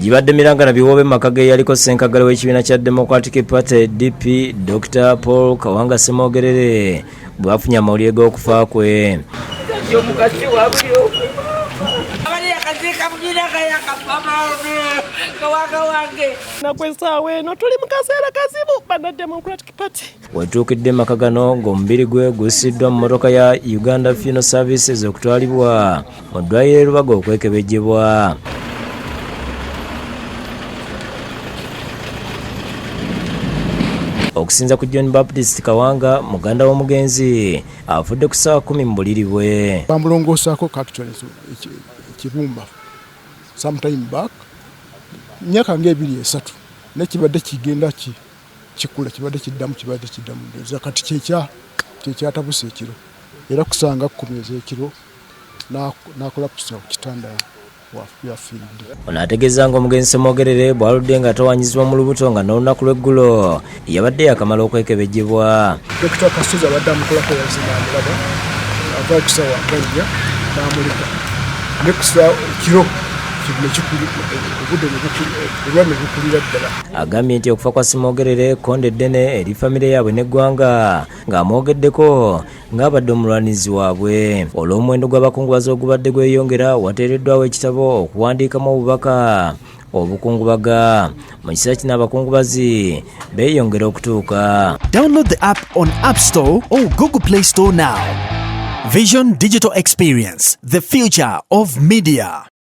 Gibadde mirangana biwobe makage yaliko senkagala w'ekibiina kya Democratic Party DP Dr. Paul Kawanga Ssemogerere bwafunye amawulire g'okufa kwe. Nakwesaawe no tuli mu kaseera kazibu bana Democratic Party. Wetuukidde makagano ng'omubiri gwe gusiddwa mu mmotoka ya Uganda Funeral Services okutwalibwa mu ddwaliro Lubaga okwekebejjebwa. Okusinza ku John Baptist Kawanga muganda w'omugenzi afudde ku ssaawa 10 mu buliri bwe. Bamulongoosaako kakitole ekibumba sometime back myaka ng'ebiri-esatu nekibadde kigenda kikula kibadde kiddamu ndoza kati kyekyatabuse ekiro era kusanga kukomeza ekiro n'akolapusa ku kitanda yafiiridde. Ono ategeeza ng'omugenzi Ssemogerere bw'aludde nga atawanyizibwa mu lubuto nga n'olunaku lw'eggulo yabadde yakamala okwekebejjebwa. Dokita Kasozi abadde amukolako yazina amulaba ava okusawa nganya n'amuleka ne kusaawa ekiro agambye nti okufa kwa Ssemogerere konde ddene eri famire yaabwe n'eggwanga ng'amwogeddeko ng'abadde omulwanizi waabwe. Olw'omuwendo gw'abakungubazi ogubadde gweyongera wateereddwawo ekitabo okuwandiikamu obubaka obukungubaga. Mu kiseera kino abakungubazi beeyongera okutuuka. Download the app on App Store or Google Play Store now. Vision Digital Experience, the future of media.